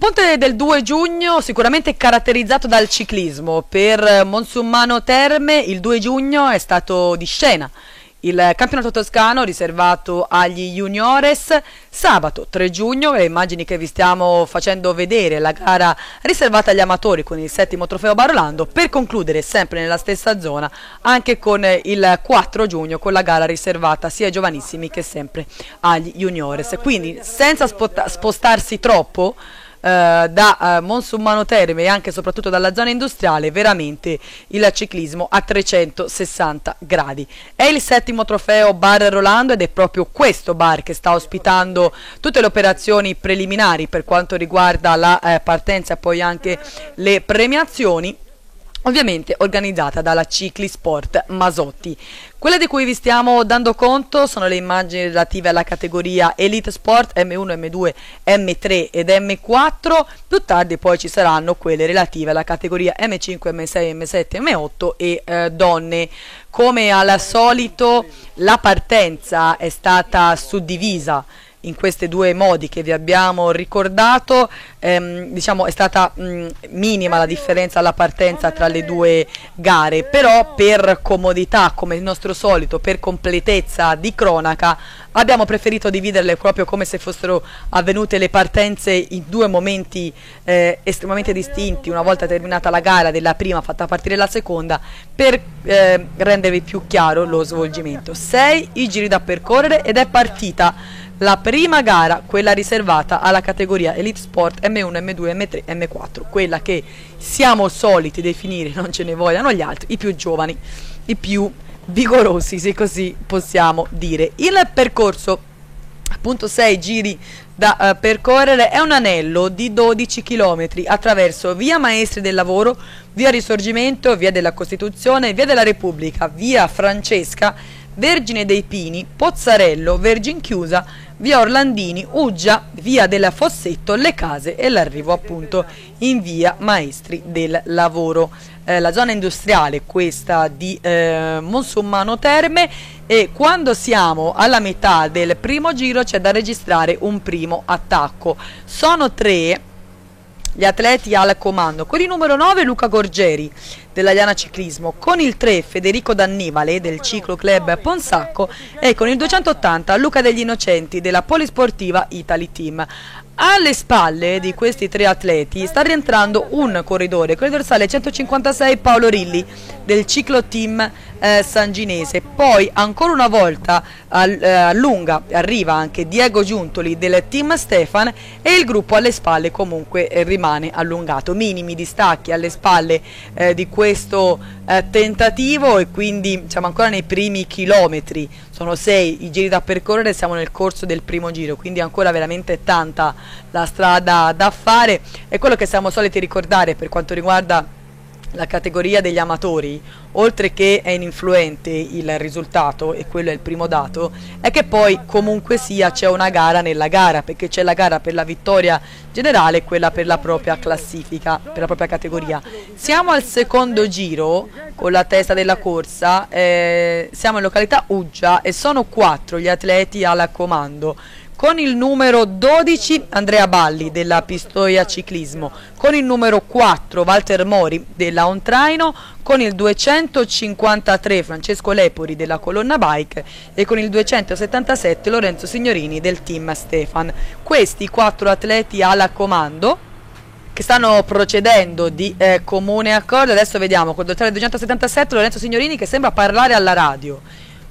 ponte del 2 giugno sicuramente caratterizzato dal ciclismo. Per Monsummano Terme il 2 giugno è stato di scena il campionato toscano riservato agli juniores. Sabato 3 giugno, le immagini che vi stiamo facendo vedere, la gara riservata agli amatori con il 7° trofeo Barolando, per concludere sempre nella stessa zona anche con il 4 giugno con la gara riservata sia ai giovanissimi che sempre agli juniores. Quindi senza spostarsi troppo da Monsummano Terme e anche e soprattutto dalla zona industriale, veramente il ciclismo a 360 gradi. È il 7° trofeo Bar Rolando ed è proprio questo bar che sta ospitando tutte le operazioni preliminari per quanto riguarda la partenza e poi anche le premiazioni, ovviamente organizzata dalla Ciclisport Masotti. Quelle di cui vi stiamo dando conto sono le immagini relative alla categoria Elite Sport M1, M2, M3 ed M4. Più tardi poi ci saranno quelle relative alla categoria M5, M6, M7, M8 e donne. Come al solito la partenza è stata suddivisa in questi due modi che vi abbiamo ricordato. Diciamo è stata minima la differenza alla partenza tra le due gare, però per comodità, come il nostro solito, per completezza di cronaca, abbiamo preferito dividerle proprio come se fossero avvenute le partenze in due momenti estremamente distinti, una volta terminata la gara della prima fatta partire la seconda, per rendervi più chiaro lo svolgimento. 6 i giri da percorrere ed è partita la prima gara, quella riservata alla categoria Elite Sport M1, M2, M3, M4, quella che siamo soliti definire, non ce ne vogliano gli altri, i più giovani, i più vigorosi, se così possiamo dire. Il percorso, appunto 6 giri da percorrere, è un anello di 12 km attraverso via Maestri del Lavoro, via Risorgimento, via della Costituzione, via della Repubblica, via Francesca, Vergine dei Pini, Pozzarello, Verginchiusa, via Orlandini, Uggia, via del Fossetto, Le Case e l'arrivo appunto in via Maestri del Lavoro. La zona industriale questa di Monsummano Terme, e quando siamo alla metà del primo giro c'è da registrare un primo attacco. Sono 3 gli atleti al comando, con il numero 9 Luca Gorgeri della Iana Ciclismo, con il 3 Federico D'Annibale del Ciclo Club Ponsacco e con il 280 Luca degli Innocenti della Polisportiva Italy Team. Alle spalle di questi 3 atleti sta rientrando un corridore, con il dorsale 156 Paolo Rilli del Ciclo Team Sanginese. Poi ancora una volta allunga, arriva anche Diego Giuntoli del Team Stefan, e il gruppo alle spalle comunque rimane allungato. Minimi distacchi alle spalle di questo tentativo, e quindi siamo ancora nei primi chilometri. Sono 6 i giri da percorrere, siamo nel corso del primo giro, quindi ancora veramente tanta la strada da fare. E quello che siamo soliti ricordare per quanto riguarda la categoria degli amatori, oltre che è ininfluente il risultato, e quello è il primo dato, è che poi comunque sia c'è una gara nella gara, perché c'è la gara per la vittoria generale e quella per la propria classifica, per la propria categoria. Siamo al secondo giro con la testa della corsa, siamo in località Uggia e sono 4 gli atleti al comando, con il numero 12 Andrea Balli della Pistoia Ciclismo, con il numero 4 Walter Mori della Ontraino, con il 253 Francesco Lepori della Colonna Bike e con il 277 Lorenzo Signorini del Team Stefan. Questi 4 atleti alla comando che stanno procedendo di comune accordo. Adesso vediamo col dorsale 277 Lorenzo Signorini che sembra parlare alla radio.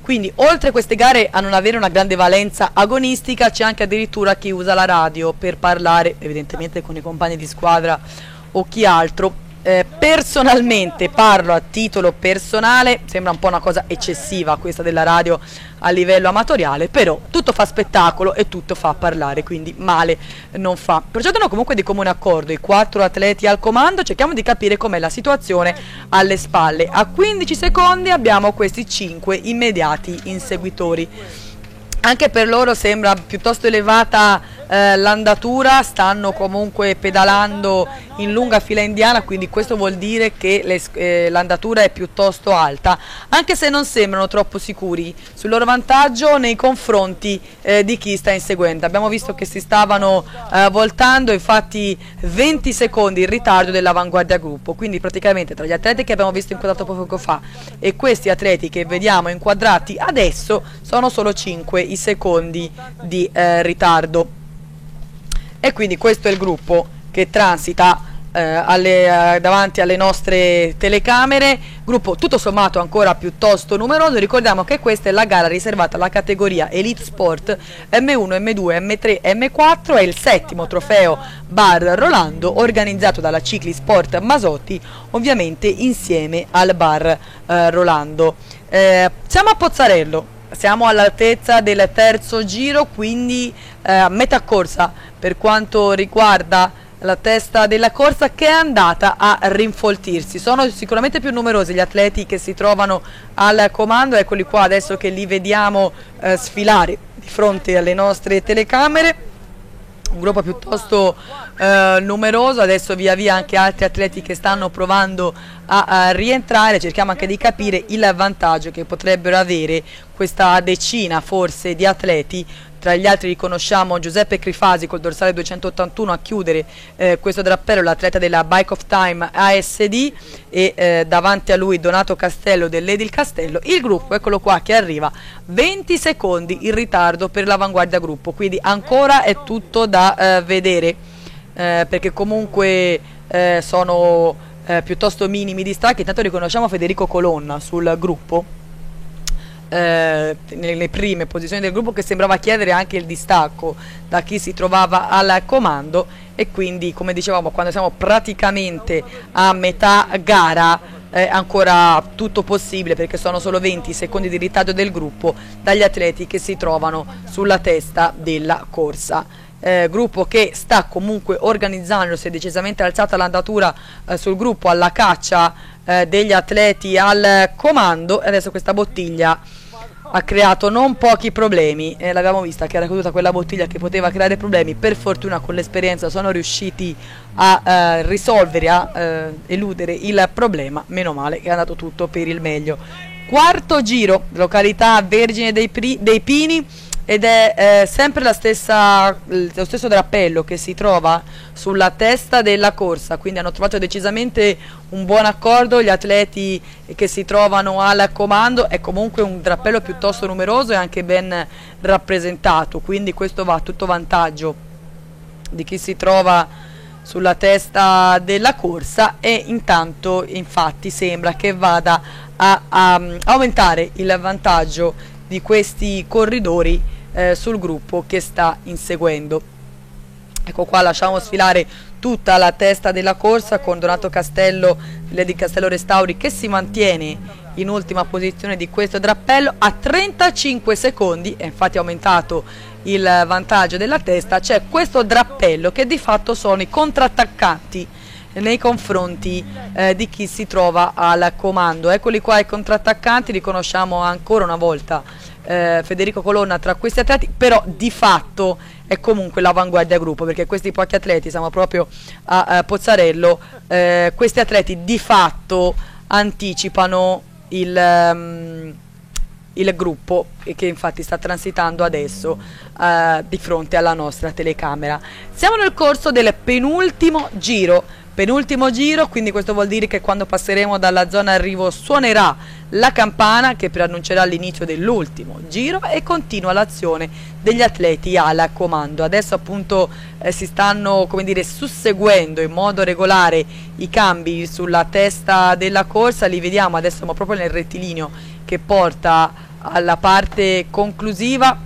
Quindi oltre queste gare a non avere una grande valenza agonistica, c'è anche addirittura chi usa la radio per parlare evidentemente con i compagni di squadra o chi altro. Personalmente, parlo a titolo personale, sembra un po' una cosa eccessiva questa della radio a livello amatoriale, però tutto fa spettacolo e tutto fa parlare, quindi male non fa. Procedono comunque di comune accordo i 4 atleti al comando. Cerchiamo di capire com'è la situazione alle spalle. A 15 secondi abbiamo questi 5 immediati inseguitori. Anche per loro sembra piuttosto elevata l'andatura, stanno comunque pedalando in lunga fila indiana, quindi questo vuol dire che l'andatura è piuttosto alta, anche se non sembrano troppo sicuri sul loro vantaggio nei confronti di chi sta inseguendo. Abbiamo visto che si stavano voltando, infatti 20 secondi in ritardo dell'avanguardia gruppo, quindi praticamente tra gli atleti che abbiamo visto inquadrato poco fa e questi atleti che vediamo inquadrati adesso sono solo 5 i secondi di ritardo. E quindi questo è il gruppo che transita davanti alle nostre telecamere, gruppo tutto sommato ancora piuttosto numeroso. Ricordiamo che questa è la gara riservata alla categoria Elite Sport M1, M2, M3, M4, è il 7° trofeo Bar Rolando organizzato dalla Cicli Sport Masotti, ovviamente insieme al Bar Rolando. Siamo a Pozzarello, siamo all'altezza del terzo giro, quindi a metà corsa per quanto riguarda la testa della corsa, che è andata a rinfoltirsi. Sono sicuramente più numerosi gli atleti che si trovano al comando, eccoli qua adesso che li vediamo sfilare di fronte alle nostre telecamere. Un gruppo piuttosto numeroso, adesso via via anche altri atleti che stanno provando a rientrare. Cerchiamo anche di capire il vantaggio che potrebbero avere questa decina forse di atleti. Tra gli altri riconosciamo Giuseppe Crifasi col dorsale 281 a chiudere questo drappello, l'atleta della Bike of Time ASD, e davanti a lui Donato Castello dell'Edil Castello. Il gruppo, eccolo qua che arriva, 20 secondi in ritardo per l'avanguardia gruppo, quindi ancora è tutto da vedere, perché comunque sono piuttosto minimi distacchi. Intanto riconosciamo Federico Colonna sul gruppo, nelle prime posizioni del gruppo, che sembrava chiedere anche il distacco da chi si trovava al comando, e quindi come dicevamo, quando siamo praticamente a metà gara è ancora tutto possibile, perché sono solo 20 secondi di ritardo del gruppo dagli atleti che si trovano sulla testa della corsa. Gruppo che sta comunque organizzando, si è decisamente alzata l'andatura sul gruppo alla caccia degli atleti al comando, e adesso questa bottiglia ha creato non pochi problemi, l'abbiamo vista che era caduta quella bottiglia che poteva creare problemi. Per fortuna con l'esperienza sono riusciti a risolvere, a eludere il problema, meno male che è andato tutto per il meglio. Quarto giro, località Vergine dei Pini, ed è sempre lo stesso drappello che si trova sulla testa della corsa, quindi hanno trovato decisamente un buon accordo gli atleti che si trovano al comando. È comunque un drappello piuttosto numeroso e anche ben rappresentato, quindi questo va a tutto vantaggio di chi si trova sulla testa della corsa, e intanto infatti sembra che vada a aumentare il vantaggio di questi corridori sul gruppo che sta inseguendo. Ecco qua, lasciamo sfilare tutta la testa della corsa con Donato Castello di Castello Restauri che si mantiene in ultima posizione di questo drappello a 35 secondi, è infatti aumentato il vantaggio della testa. C'è questo drappello che di fatto sono i contrattaccanti nei confronti di chi si trova al comando. Eccoli qua i contrattaccanti, riconosciamo ancora una volta Federico Colonna tra questi atleti, però di fatto è comunque l'avanguardia gruppo, perché questi pochi atleti, siamo proprio a Pozzarello, questi atleti di fatto anticipano il gruppo che infatti sta transitando adesso di fronte alla nostra telecamera. Siamo nel corso del penultimo giro, quindi questo vuol dire che quando passeremo dalla zona arrivo suonerà la campana che preannuncerà l'inizio dell'ultimo giro, e continua l'azione degli atleti al comando. Adesso appunto si stanno, come dire, susseguendo in modo regolare i cambi sulla testa della corsa. Li vediamo adesso, siamo proprio nel rettilineo che porta alla parte conclusiva,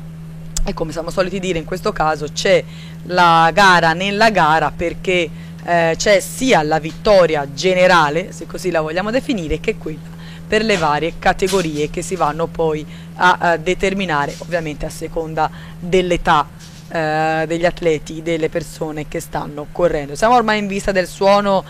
e come siamo soliti dire in questo caso c'è la gara nella gara, perché c'è sia la vittoria generale, se così la vogliamo definire, che quella per le varie categorie che si vanno poi a determinare, ovviamente a seconda dell'età degli atleti, delle persone che stanno correndo. Siamo ormai in vista del suono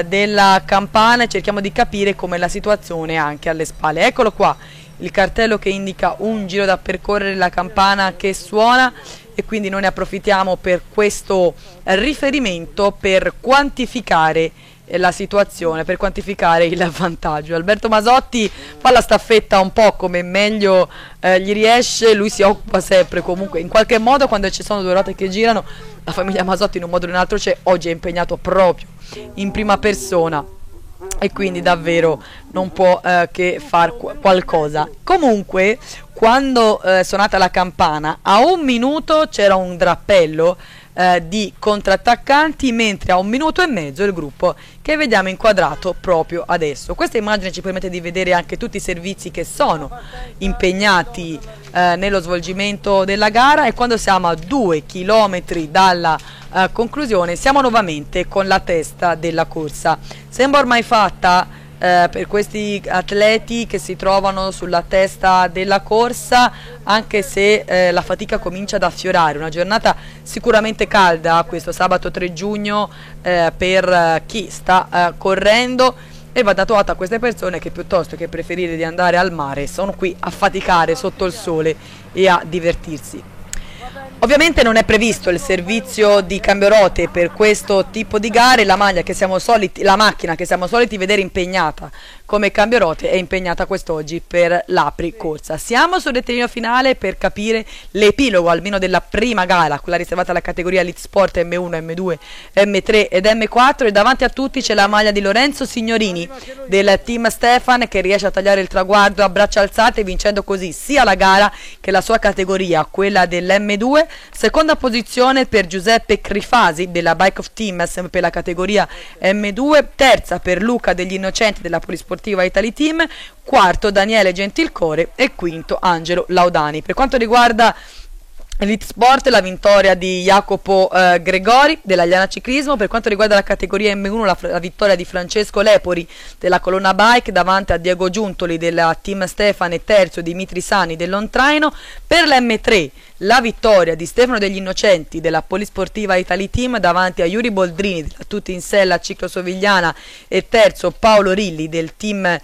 della campana e cerchiamo di capire com'è la situazione anche alle spalle. Eccolo qua il cartello che indica un giro da percorrere, la campana che suona, e quindi noi ne approfittiamo per questo riferimento per quantificare la situazione, per quantificare il vantaggio. Alberto Masotti fa la staffetta un po' come meglio gli riesce, lui si occupa sempre comunque in qualche modo quando ci sono due ruote che girano, la famiglia Masotti in un modo o in un altro c'è, oggi è impegnato proprio in prima persona e quindi davvero non può che far qualcosa. Comunque quando suonata la campana a 1 minuto c'era un drappello di contrattaccanti, mentre a 1 minuto e mezzo il gruppo che vediamo inquadrato proprio adesso. Questa immagine ci permette di vedere anche tutti i servizi che sono impegnati nello svolgimento della gara, e quando siamo a 2 chilometri dalla conclusione siamo nuovamente con la testa della corsa. Sembra ormai fatta per questi atleti che si trovano sulla testa della corsa, anche se la fatica comincia ad affiorare. Una giornata sicuramente calda questo sabato 3 giugno per chi sta correndo, e va dato atto a queste persone che piuttosto che preferire di andare al mare sono qui a faticare sotto il sole e a divertirsi. Ovviamente non è previsto il servizio di cambio rote per questo tipo di gare, la macchina che siamo soliti vedere impegnata come cambio rote è impegnata quest'oggi per l'Apri corsa. Siamo sul rettilineo finale per capire l'epilogo almeno della prima gara, quella riservata alla categoria Elite Sport M1, M2, M3 ed M4, e davanti a tutti c'è la maglia di Lorenzo Signorini del team Stefan, che riesce a tagliare il traguardo a braccia alzate, vincendo così sia la gara che la sua categoria, quella dell'M2. Seconda posizione per Giuseppe Crifasi della Bike of Team sempre per la categoria M2, terza per Luca degli Innocenti della Polisportiva Italy Team, quarto Daniele Gentilcore e quinto Angelo Laudani. Per quanto riguarda Elite Sport, la vittoria di Jacopo Gregori della Liana Ciclismo. Per quanto riguarda la categoria M1, la vittoria di Francesco Lepori della Colonna Bike davanti a Diego Giuntoli della Team Stefan e terzo Dimitri Sani dell'Ontraino. Per l'M3 la vittoria di Stefano degli Innocenti della Polisportiva Italy Team davanti a Yuri Boldrini della Tutti in Sella Ciclo Sovigliana e terzo Paolo Rilli del team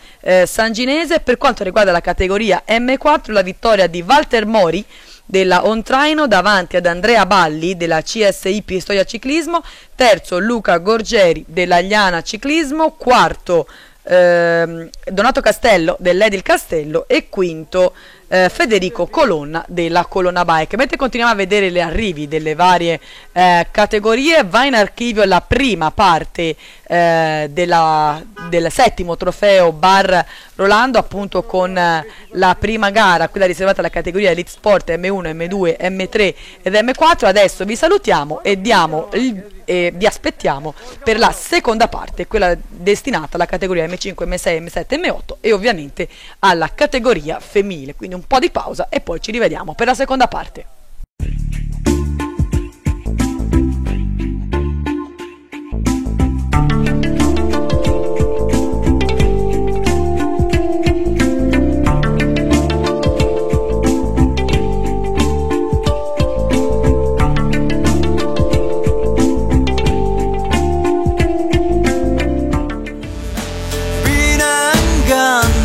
Sanginese. Per quanto riguarda la categoria M4, la vittoria di Walter Mori della Ontraino davanti ad Andrea Balli della CSI Pistoia Ciclismo, terzo Luca Gorgeri della Liana Ciclismo, quarto Donato Castello dell'Edil Castello e quinto Federico Colonna della Colonna Bike. Mentre continuiamo a vedere gli arrivi delle varie categorie, va in archivio la prima parte del settimo trofeo Bar Rolando, appunto con la prima gara, quella riservata alla categoria Elite Sport M1, M2, M3 ed M4. Adesso vi salutiamo e vi aspettiamo per la seconda parte, quella destinata alla categoria M5, M6, M7, M8 e ovviamente alla categoria femminile. Quindi un po' di pausa e poi ci rivediamo per la seconda parte.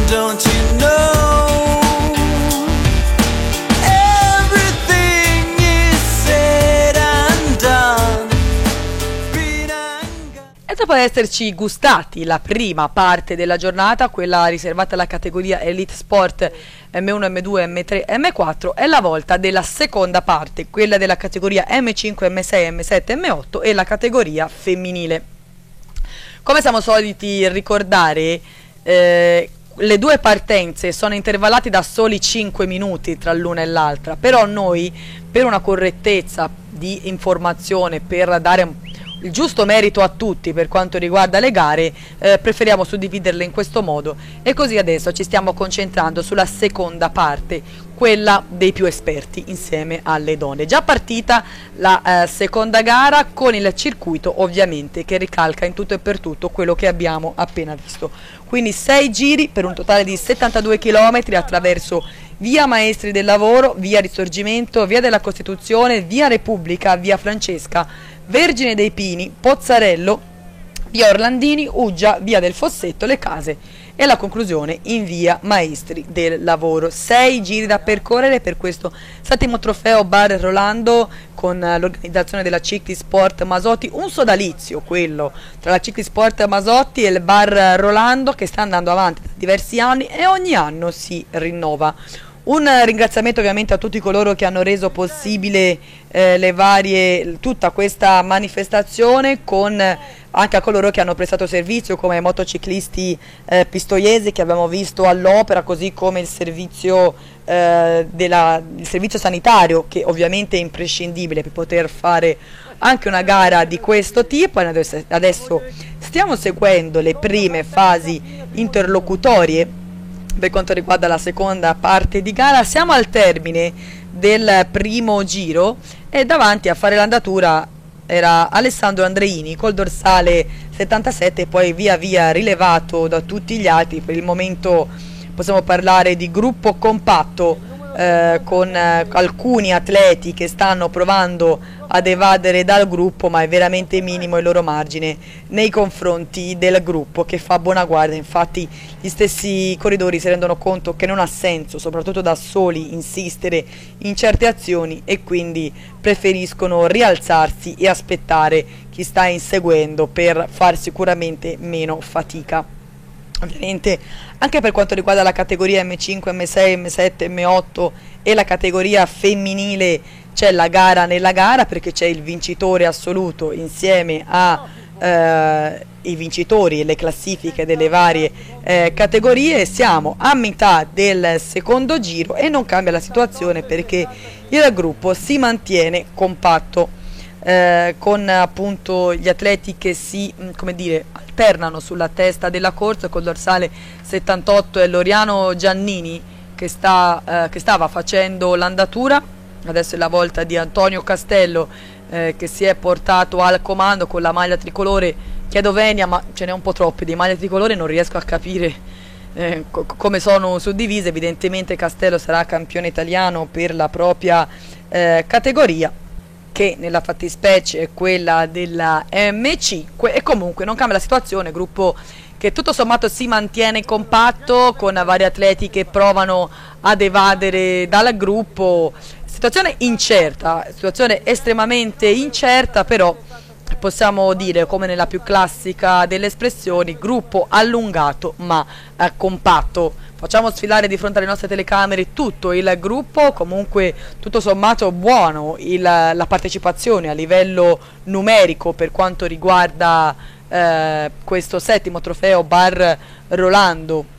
Don't you know everything is said and done? E dopo esserci gustati la prima parte della giornata, quella riservata alla categoria Elite Sport M1, M2, M3, M4, è la volta della seconda parte, quella della categoria M5, M6, M7, M8 e la categoria femminile. Come siamo soliti ricordare, le due partenze sono intervallate da soli 5 minuti tra l'una e l'altra, però noi, per una correttezza di informazione, per dare il giusto merito a tutti per quanto riguarda le gare, preferiamo suddividerle in questo modo, e così adesso ci stiamo concentrando sulla seconda parte, quella dei più esperti insieme alle donne. Già partita la seconda gara con il circuito ovviamente che ricalca in tutto e per tutto quello che abbiamo appena visto, quindi 6 giri per un totale di 72 km attraverso via Maestri del Lavoro, via Risorgimento, via della Costituzione, via Repubblica, via Francesca, Vergine dei Pini, Pozzarello, via Orlandini, Uggia, via del Fossetto, Le Case e la conclusione in via Maestri del Lavoro. 6 giri da percorrere per questo 7° trofeo Bar Rolando con l'organizzazione della Ciclisport Masotti, un sodalizio quello tra la Ciclisport Masotti e il Bar Rolando che sta andando avanti da diversi anni e ogni anno si rinnova. Un ringraziamento ovviamente a tutti coloro che hanno reso possibile tutta questa manifestazione, con anche a coloro che hanno prestato servizio come i motociclisti pistoiesi che abbiamo visto all'opera, così come il servizio sanitario, che ovviamente è imprescindibile per poter fare anche una gara di questo tipo. Adesso stiamo seguendo le prime fasi interlocutorie per quanto riguarda la seconda parte di gara. Siamo al termine del primo giro e davanti a fare l'andatura era Alessandro Andreini col dorsale 77, poi via via rilevato da tutti gli altri. Per il momento possiamo parlare di gruppo compatto con alcuni atleti che stanno provando ad evadere dal gruppo, ma è veramente minimo il loro margine nei confronti del gruppo che fa buona guardia. Infatti gli stessi corridori si rendono conto che non ha senso, soprattutto da soli, insistere in certe azioni e quindi preferiscono rialzarsi e aspettare chi sta inseguendo per far sicuramente meno fatica. Ovviamente anche per quanto riguarda la categoria M5, M6, M7, M8 e la categoria femminile c'è la gara nella gara, perché c'è il vincitore assoluto insieme ai vincitori e le classifiche delle varie categorie. Siamo a metà del secondo giro e non cambia la situazione perché il gruppo si mantiene compatto, con appunto gli atleti che si alternano sulla testa della corsa. Col dorsale 78 è Loriano Giannini che stava facendo l'andatura. Adesso è la volta di Antonio Castello che si è portato al comando con la maglia tricolore. Chiedo venia, ma ce n'è un po' troppe di maglie tricolore, non riesco a capire come sono suddivise. Evidentemente Castello sarà campione italiano per la propria categoria, che nella fattispecie è quella della M5, e comunque non cambia la situazione. Gruppo che tutto sommato si mantiene compatto, con vari atleti che provano ad evadere dal gruppo. Situazione incerta, situazione estremamente incerta, però possiamo dire, come nella più classica delle espressioni, gruppo allungato ma compatto. Facciamo sfilare di fronte alle nostre telecamere tutto il gruppo. Comunque tutto sommato buono la partecipazione a livello numerico per quanto riguarda questo 7° trofeo Bar Rolando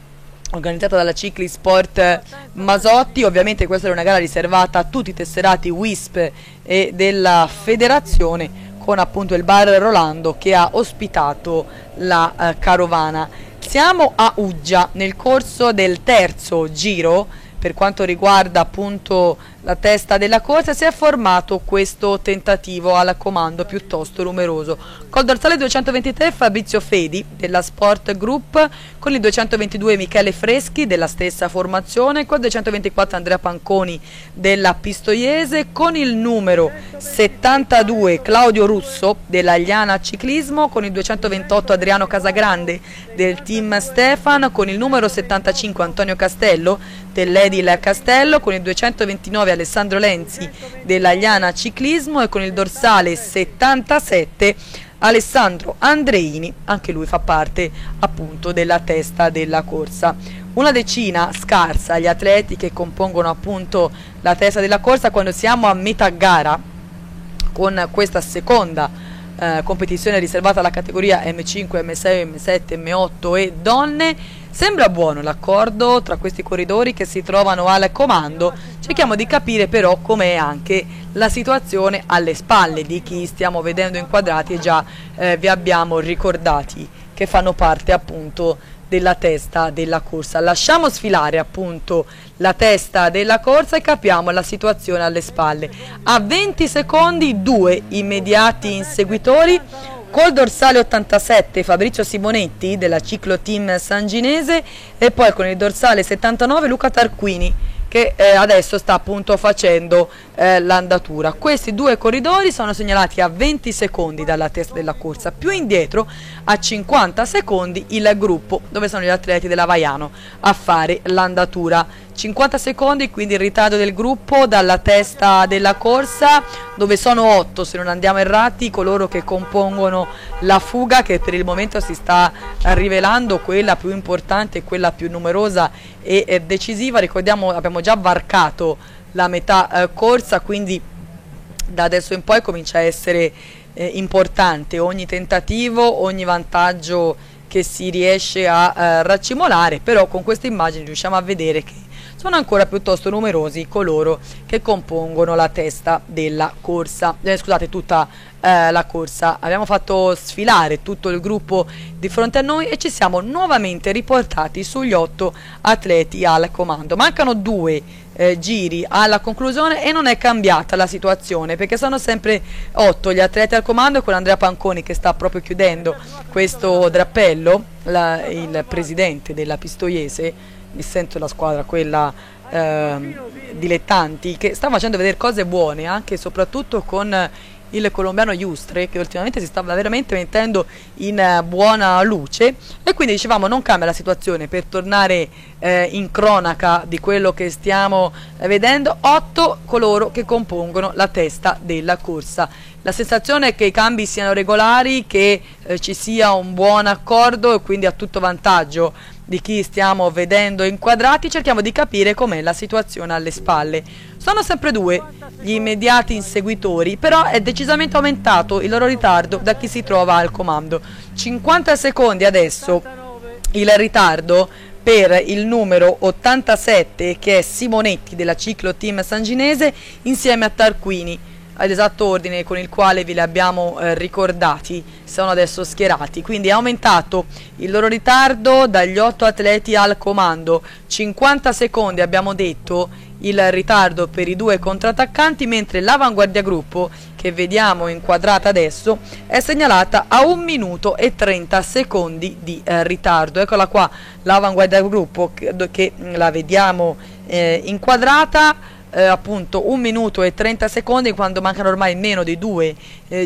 organizzato dalla Ciclisport Masotti. Ovviamente questa è una gara riservata a tutti i tesserati WISP e della federazione, con appunto il Bar Rolando che ha ospitato la carovana. Siamo a Uggia nel corso del terzo giro. Per quanto riguarda appunto la testa della corsa, si è formato questo tentativo al comando piuttosto numeroso. Col dorsale 223 Fabrizio Fedi della Sport Group, con il 222 Michele Freschi della stessa formazione, col 224 Andrea Panconi della Pistoiese, con il numero 72 Claudio Russo della Liana Ciclismo, con il 228 Adriano Casagrande del team Stefan, con il numero 75 Antonio Castello dell'Edil Castello, con il 229 Alessandro Lenzi della Liana Ciclismo e con il dorsale 77 Alessandro Andreini, anche lui fa parte appunto della testa della corsa. Una decina scarsa gli atleti che compongono appunto la testa della corsa quando siamo a metà gara, con questa seconda competizione riservata alla categoria M5, M6, M7, M8 e donne. Sembra buono l'accordo tra questi corridori che si trovano al comando. Cerchiamo di capire però com'è anche la situazione alle spalle di chi stiamo vedendo inquadrati e già vi abbiamo ricordati che fanno parte appunto della testa della corsa. Lasciamo sfilare appunto la testa della corsa e capiamo la situazione alle spalle. A 20 secondi 2 immediati inseguitori. Col dorsale 87 Fabrizio Simonetti della Ciclo Team Sanginese e poi con il dorsale 79 Luca Tarquini che adesso sta appunto facendo l'andatura. Questi due corridori sono segnalati a 20 secondi dalla testa della corsa, più indietro a 50 secondi il gruppo dove sono gli atleti della Vaiano a fare l'andatura. 50 secondi quindi il ritardo del gruppo dalla testa della corsa, dove sono 8 se non andiamo errati coloro che compongono la fuga, che per il momento si sta rivelando quella più importante e quella più numerosa e decisiva. Ricordiamo, abbiamo già varcato la metà corsa, quindi da adesso in poi comincia a essere importante ogni tentativo, ogni vantaggio che si riesce a raccimolare, però con queste immagini riusciamo a vedere che sono ancora piuttosto numerosi coloro che compongono la testa della corsa, scusate, tutta la corsa. Abbiamo fatto sfilare tutto il gruppo di fronte a noi e ci siamo nuovamente riportati sugli 8 atleti al comando. Mancano 2 giri alla conclusione e non è cambiata la situazione, perché sono sempre 8 gli atleti al comando, con Andrea Panconi che sta proprio chiudendo questo drappello, il presidente della Pistoiese, nel senso la squadra quella dilettanti, che sta facendo vedere cose buone anche e soprattutto con il colombiano Yustre, che ultimamente si sta veramente mettendo in buona luce, e quindi dicevamo non cambia la situazione. Per tornare in cronaca di quello che stiamo vedendo, 8 coloro che compongono la testa della corsa. La sensazione è che i cambi siano regolari, che ci sia un buon accordo e quindi a tutto vantaggio di chi stiamo vedendo inquadrati. Cerchiamo di capire com'è la situazione alle spalle. Sono sempre 2 gli immediati inseguitori, però è decisamente aumentato il loro ritardo da chi si trova al comando. 50 secondi adesso il ritardo per il numero 87, che è Simonetti della Ciclo Team Sanginese, insieme a Tarquini, all'esatto ordine con il quale vi li abbiamo ricordati, sono adesso schierati. Quindi è aumentato il loro ritardo dagli 8 atleti al comando. 50 secondi abbiamo detto il ritardo per i 2 contrattaccanti, mentre l'avanguardia gruppo, che vediamo inquadrata adesso, è segnalata a 1 minuto e 30 secondi di ritardo. Eccola qua l'avanguardia gruppo che la vediamo inquadrata, appunto 1 minuto e 30 secondi, quando mancano ormai meno di 2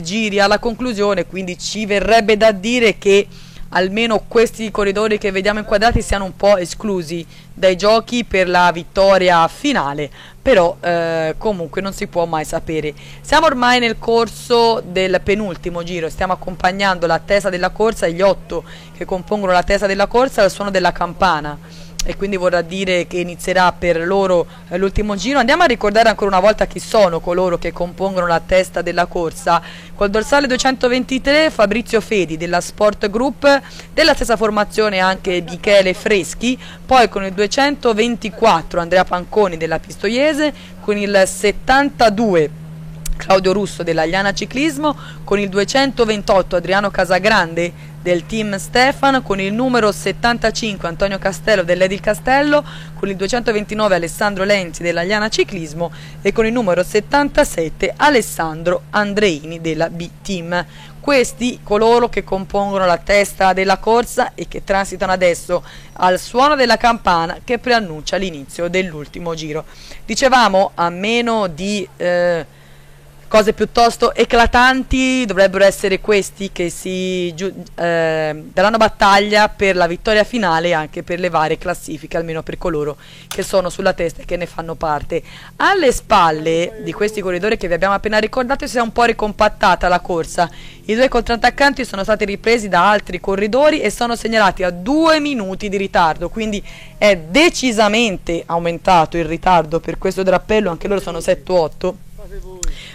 giri alla conclusione. Quindi ci verrebbe da dire che almeno questi corridori che vediamo inquadrati siano un po' esclusi dai giochi per la vittoria finale, però comunque non si può mai sapere. Siamo ormai nel corso del penultimo giro, stiamo accompagnando la testa della corsa, gli 8 che compongono la testa della corsa, al suono della campana, e quindi vorrà dire che inizierà per loro l'ultimo giro. Andiamo a ricordare ancora una volta chi sono coloro che compongono la testa della corsa. Col dorsale 223 Fabrizio Fedi della Sport Group, della stessa formazione anche Michele Freschi, poi con il 224 Andrea Panconi della Pistoiese, con il 72 Claudio Russo della Liana Ciclismo, con il 228 Adriano Casagrande del team Stefan, con il numero 75 Antonio Castello dell'Edil Castello, con il 229 Alessandro Lenzi della Liana Ciclismo e con il numero 77 Alessandro Andreini della B-Team. Questi coloro che compongono la testa della corsa e che transitano adesso al suono della campana che preannuncia l'inizio dell'ultimo giro. Dicevamo, a meno di cose piuttosto eclatanti, dovrebbero essere questi che si daranno battaglia per la vittoria finale e anche per le varie classifiche, almeno per coloro che sono sulla testa e che ne fanno parte. Alle spalle di questi corridori che vi abbiamo appena ricordato si è un po' ricompattata la corsa. I 2 contrattaccanti sono stati ripresi da altri corridori e sono segnalati a 2 minuti di ritardo, quindi è decisamente aumentato il ritardo per questo drappello, anche loro sono 7-8.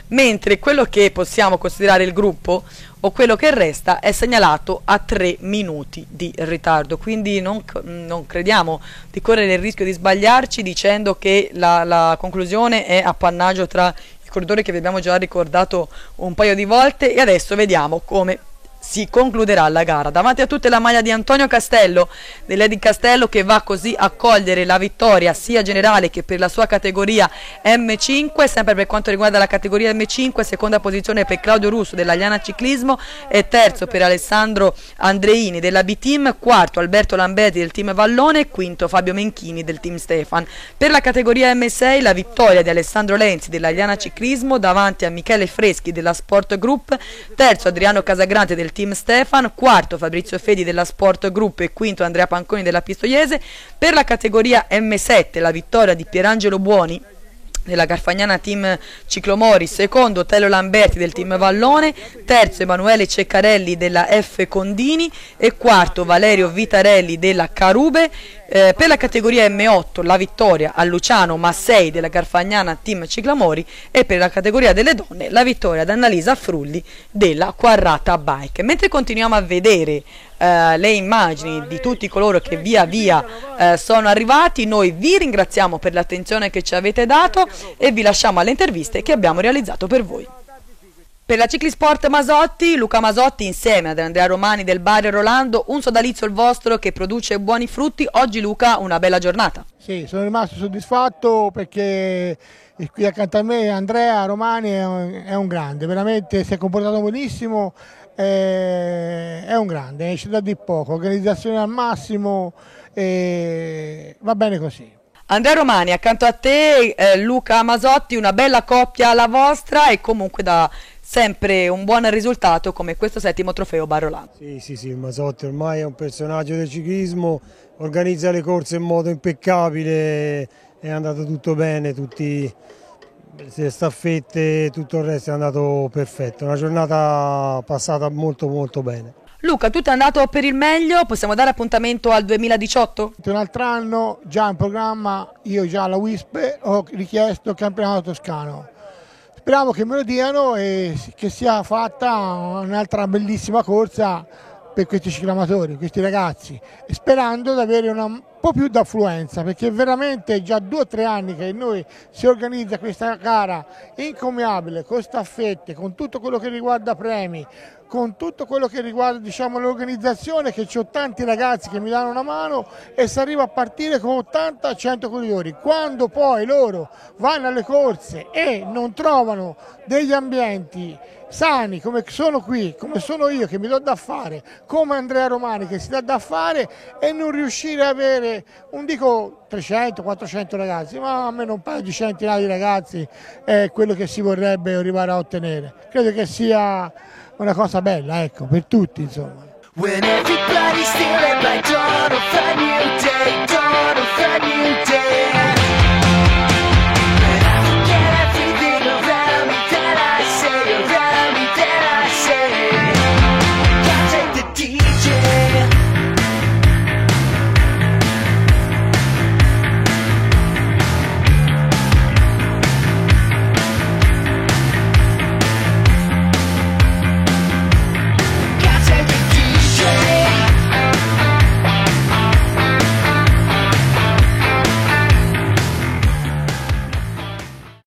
Mentre quello che possiamo considerare il gruppo o quello che resta è segnalato a 3 minuti di ritardo, quindi non crediamo di correre il rischio di sbagliarci dicendo che la conclusione è appannaggio tra i corridori che vi abbiamo già ricordato un paio di volte. E adesso vediamo come si concluderà la gara. Davanti a tutte la maglia di Antonio Castello, dell'Edi Castello, che va così a cogliere la vittoria sia generale che per la sua categoria M5. Sempre per quanto riguarda la categoria M5, seconda posizione per Claudio Russo della Liana Ciclismo e terzo per Alessandro Andreini della B-Team, quarto Alberto Lamberti del team Vallone e quinto Fabio Menchini del team Stefan. Per la categoria M6 la vittoria di Alessandro Lenzi della Liana Ciclismo davanti a Michele Freschi della Sport Group, terzo Adriano Casagrande del team Stefan, quarto Fabrizio Fedi della Sport Group e quinto Andrea Panconi della Pistoiese. Per la categoria M7 la vittoria di Pierangelo Buoni della Garfagnana Team Ciclomori, secondo Tello Lamberti del team Vallone, terzo Emanuele Ceccarelli della F Condini e quarto Valerio Vitarelli della Carube. Per la categoria M8 la vittoria a Luciano Massei della Garfagnana Team Ciclamori e per la categoria delle donne la vittoria ad Annalisa Frulli della Quarrata Bike. Mentre continuiamo a vedere le immagini di tutti coloro che via via sono arrivati, noi vi ringraziamo per l'attenzione che ci avete dato e vi lasciamo alle interviste che abbiamo realizzato per voi. Per la Ciclisport Masotti, Luca Masotti insieme ad Andrea Romani del Bar Rolando, un sodalizio il vostro che produce buoni frutti. Oggi Luca, una bella giornata. Sì, sono rimasto soddisfatto perché qui accanto a me Andrea Romani è un grande, veramente si è comportato benissimo, è un grande, c'è da dire poco, organizzazione al massimo, va bene così. Andrea Romani, accanto a te Luca Masotti, una bella coppia la vostra e comunque da sempre un buon risultato come questo settimo trofeo Bar Rolando. Sì, il Masotti ormai è un personaggio del ciclismo, organizza le corse in modo impeccabile, è andato tutto bene, tutte le staffette, tutto il resto è andato perfetto, una giornata passata molto bene. Luca, tutto è andato per il meglio, possiamo dare appuntamento al 2018? Un altro anno già in programma, io già alla WISP ho richiesto il campionato toscano. Speriamo che me lo diano e che sia fatta un'altra bellissima corsa per questi ciclamatori, questi ragazzi, e sperando di avere un po' più d'affluenza, perché veramente già 2 o 3 anni che noi si organizza questa gara incommiabile, con staffette, con tutto quello che riguarda premi, con tutto quello che riguarda l'organizzazione, che c'ho tanti ragazzi che mi danno una mano e si arriva a partire con 80-100 corridori. Quando poi loro vanno alle corse e non trovano degli ambienti sani come sono qui, come sono io che mi do da fare, come Andrea Romani che si dà da fare, e non riuscire ad avere, non dico 300-400 ragazzi, ma almeno un paio di centinaia di ragazzi è quello che si vorrebbe arrivare a ottenere. Credo che sia una cosa bella, ecco, per tutti insomma. When everybody's stealing by dawn of a new day, dawn of a new day.